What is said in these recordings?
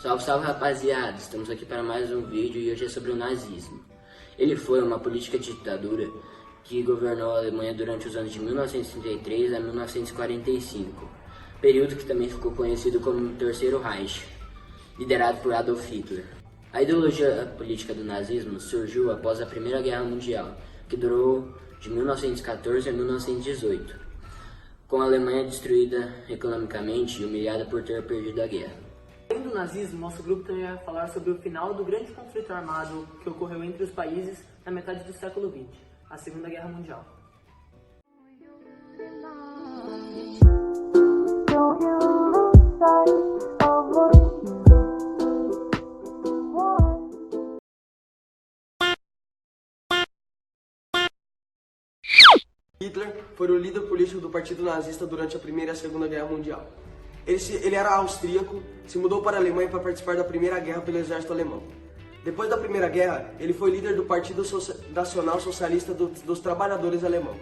Salve, salve rapaziada, estamos aqui para mais um vídeo e hoje é sobre o nazismo. Ele foi uma política de ditadura que governou a Alemanha durante os anos de 1933 a 1945, período que também ficou conhecido como Terceiro Reich, liderado por Adolf Hitler. A ideologia política do nazismo surgiu após a Primeira Guerra Mundial, que durou de 1914 a 1918, com a Alemanha destruída economicamente e humilhada por ter perdido a guerra. Além do nazismo, nosso grupo também vai falar sobre o final do grande conflito armado que ocorreu entre os países na metade do século XX, a Segunda Guerra Mundial. Hitler foi o líder político do partido nazista durante a Primeira e a Segunda Guerra Mundial. Ele era austríaco, se mudou para a Alemanha para participar da Primeira Guerra pelo exército alemão. Depois da Primeira Guerra, ele foi líder do Partido Nacional Socialista dos Trabalhadores Alemão.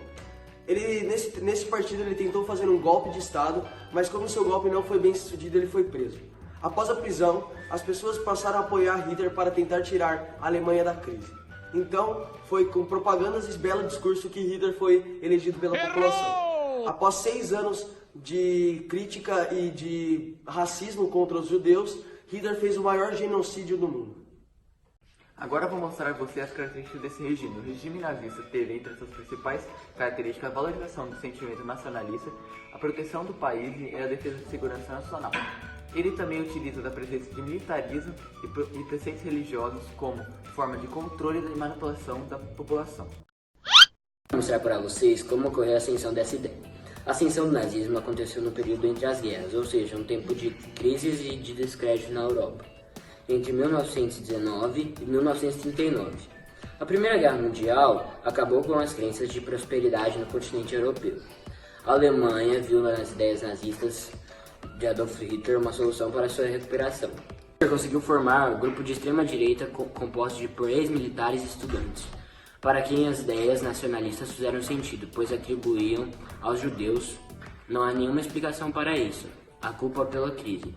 Nesse partido ele tentou fazer um golpe de Estado, mas como seu golpe não foi bem sucedido, ele foi preso. Após a prisão, as pessoas passaram a apoiar Hitler para tentar tirar a Alemanha da crise. Então, foi com propagandas e belo discurso que Hitler foi elegido pela população. Após 6 anos de crítica e de racismo contra os judeus, Hitler fez o maior genocídio do mundo. Agora vou mostrar a você as características desse regime. O regime nazista teve entre suas principais características a valorização do sentimento nacionalista, a proteção do país e a defesa de segurança nacional. Ele também utiliza da presença de militarismo e preceitos religiosos como forma de controle e manipulação da população. Vou mostrar para vocês como ocorreu a ascensão dessa ideia. A ascensão do nazismo aconteceu no período entre as guerras, ou seja, um tempo de crises e de descrédito na Europa, entre 1919 e 1939. A Primeira Guerra Mundial acabou com as crenças de prosperidade no continente europeu. A Alemanha viu nas ideias nazistas de Adolf Hitler uma solução para sua recuperação. Hitler conseguiu formar um grupo de extrema-direita composto por ex-militares e estudantes, para quem as ideias nacionalistas fizeram sentido, pois atribuíam aos judeus. Não há nenhuma explicação para isso. A culpa pela crise.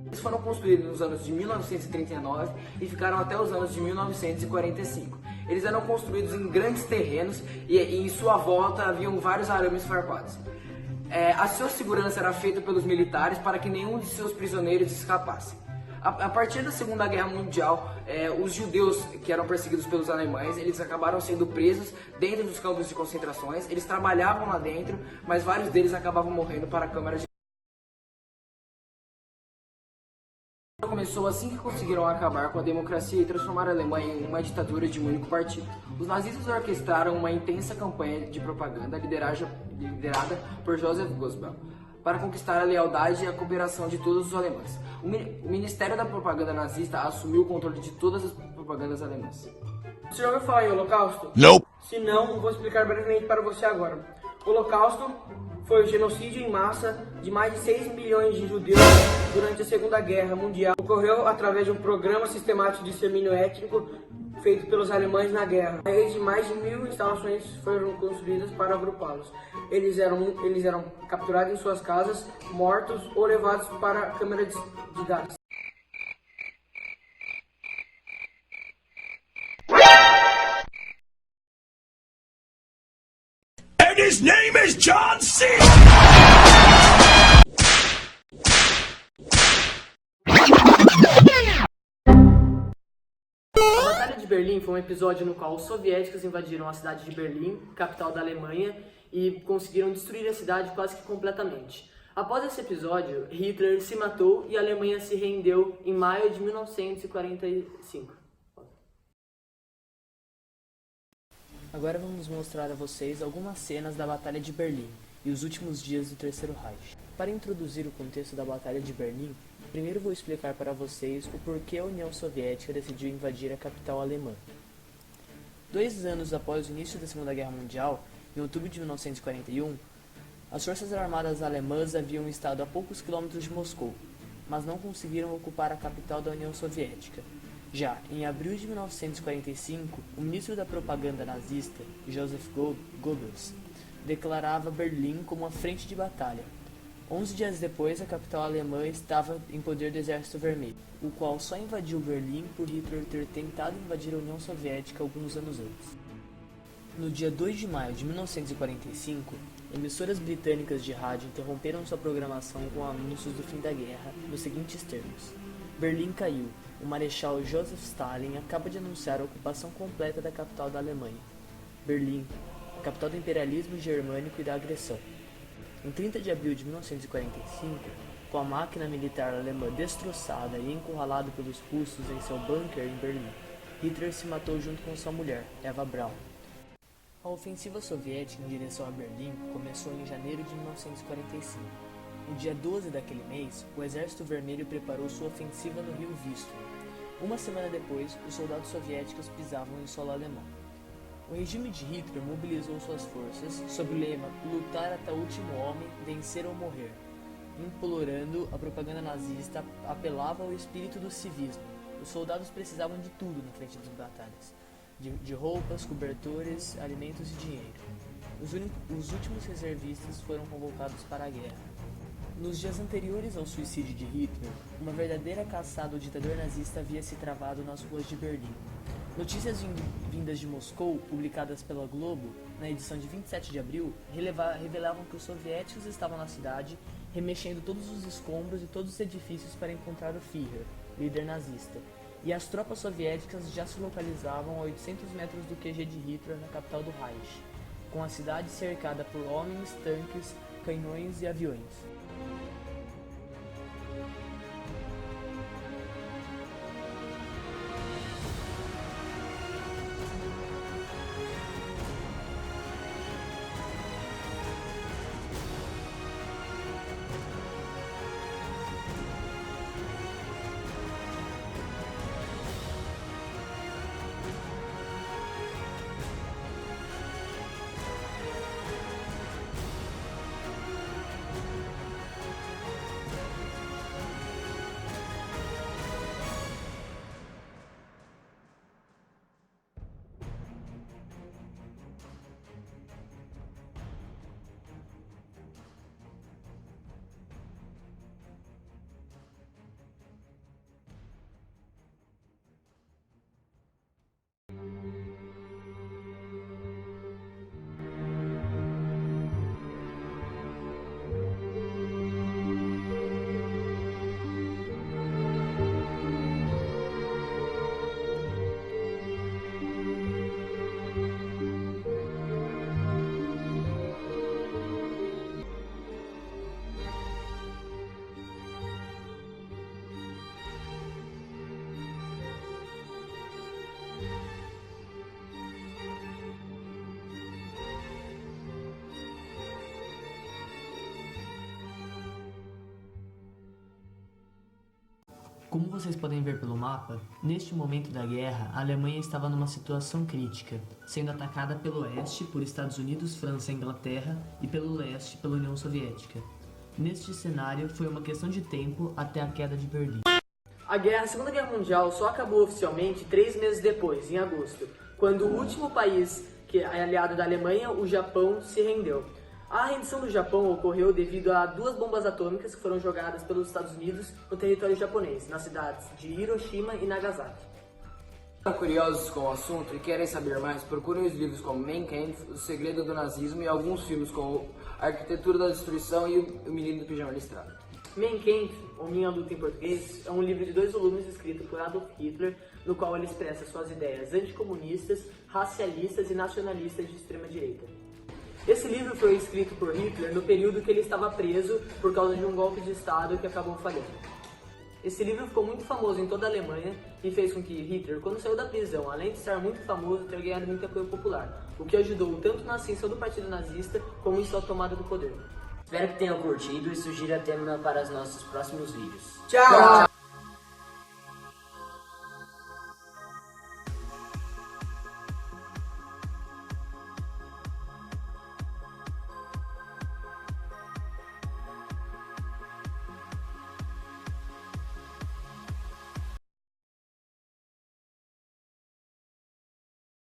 Eles foram construídos nos anos de 1939 e ficaram até os anos de 1945. Eles eram construídos em grandes terrenos e em sua volta haviam vários arames farpados. A sua segurança era feita pelos militares para que nenhum de seus prisioneiros escapasse. A partir da Segunda Guerra Mundial, os judeus que eram perseguidos pelos alemães, eles acabaram sendo presos dentro dos campos de concentrações. Eles trabalhavam lá dentro, mas vários deles acabavam morrendo para câmaras de... Começou assim que conseguiram acabar com a democracia e transformar a Alemanha em uma ditadura de um único partido. Os nazistas orquestraram uma intensa campanha de propaganda liderada por Joseph Goebbels para conquistar a lealdade e a cooperação de todos os alemães. O Ministério da Propaganda Nazista assumiu o controle de todas as propagandas alemãs. Você já ouviu falar em Holocausto? Não. Se não, vou explicar brevemente para você agora. O Holocausto foi o genocídio em massa de mais de 6 milhões de judeus durante a Segunda Guerra Mundial. Ocorreu através de um programa sistemático de extermínio étnico feito pelos alemães na guerra. Mais de 1000 instalações foram construídas para agrupá-los. Eles eram capturados em suas casas, mortos ou levados para câmeras de gás. And his name is John C. A Batalha de Berlim foi um episódio no qual os soviéticos invadiram a cidade de Berlim, capital da Alemanha, e conseguiram destruir a cidade quase que completamente. Após esse episódio, Hitler se matou e a Alemanha se rendeu em maio de 1945. Agora vamos mostrar a vocês algumas cenas da Batalha de Berlim e os últimos dias do Terceiro Reich. Para introduzir o contexto da Batalha de Berlim, primeiro vou explicar para vocês o porquê a União Soviética decidiu invadir a capital alemã. 2 anos após o início da Segunda Guerra Mundial, em outubro de 1941, as forças armadas alemãs haviam estado a poucos quilômetros de Moscou, mas não conseguiram ocupar a capital da União Soviética. Já em abril de 1945, o ministro da propaganda nazista, Joseph Goebbels, declarava Berlim como a frente de batalha. 11 dias depois, a capital alemã estava em poder do Exército Vermelho, o qual só invadiu Berlim por Hitler ter tentado invadir a União Soviética alguns anos antes. No dia 2 de maio de 1945, emissoras britânicas de rádio interromperam sua programação com anúncios do fim da guerra, nos seguintes termos: Berlim caiu. O Marechal Joseph Stalin acaba de anunciar a ocupação completa da capital da Alemanha. Berlim, a capital do imperialismo germânico e da agressão. Em 30 de abril de 1945, com a máquina militar alemã destroçada e encurralado pelos russos em seu bunker em Berlim, Hitler se matou junto com sua mulher, Eva Braun. A ofensiva soviética em direção a Berlim começou em janeiro de 1945. No dia 12 daquele mês, o Exército Vermelho preparou sua ofensiva no rio Vístula. Uma semana depois, os soldados soviéticos pisavam em solo alemão. O regime de Hitler mobilizou suas forças sob o lema "lutar até o último homem, vencer ou morrer", implorando a propaganda nazista apelava ao espírito do civismo. Os soldados precisavam de tudo na frente das batalhas, de roupas, cobertores, alimentos e dinheiro. Os últimos reservistas foram convocados para a guerra. Nos dias anteriores ao suicídio de Hitler, uma verdadeira caçada ao ditador nazista havia se travado nas ruas de Berlim. Notícias vindas de Moscou, publicadas pela Globo, na edição de 27 de abril, revelavam que os soviéticos estavam na cidade, remexendo todos os escombros e todos os edifícios para encontrar o Führer, líder nazista, e as tropas soviéticas já se localizavam a 800 metros do QG de Hitler na capital do Reich, com a cidade cercada por homens, tanques, canhões e aviões. Como vocês podem ver pelo mapa, neste momento da guerra, a Alemanha estava numa situação crítica, sendo atacada pelo oeste por Estados Unidos, França e Inglaterra e pelo leste pela União Soviética. Neste cenário, foi uma questão de tempo até a queda de Berlim. A Segunda Guerra Mundial só acabou oficialmente 3 meses depois, em agosto, quando o último país que é aliado da Alemanha, o Japão, se rendeu. A rendição do Japão ocorreu devido a 2 bombas atômicas que foram jogadas pelos Estados Unidos no território japonês, nas cidades de Hiroshima e Nagasaki. Estão curiosos com o assunto e querem saber mais, procurem os livros como Mein Kampf, O Segredo do Nazismo e alguns filmes como A Arquitetura da Destruição e O Menino do Pijama Listrado. Mein Kampf, ou Minha Luta em português, é um livro de 2 volumes escrito por Adolf Hitler, no qual ele expressa suas ideias anticomunistas, racialistas e nacionalistas de extrema-direita. Esse livro foi escrito por Hitler no período que ele estava preso por causa de um golpe de Estado que acabou falhando. Esse livro ficou muito famoso em toda a Alemanha e fez com que Hitler, quando saiu da prisão, além de estar muito famoso, ter ganhado muito apoio popular, o que ajudou tanto na ascensão do partido nazista como em sua tomada do poder. Espero que tenham curtido e sugira tema para os nossos próximos vídeos. Tchau!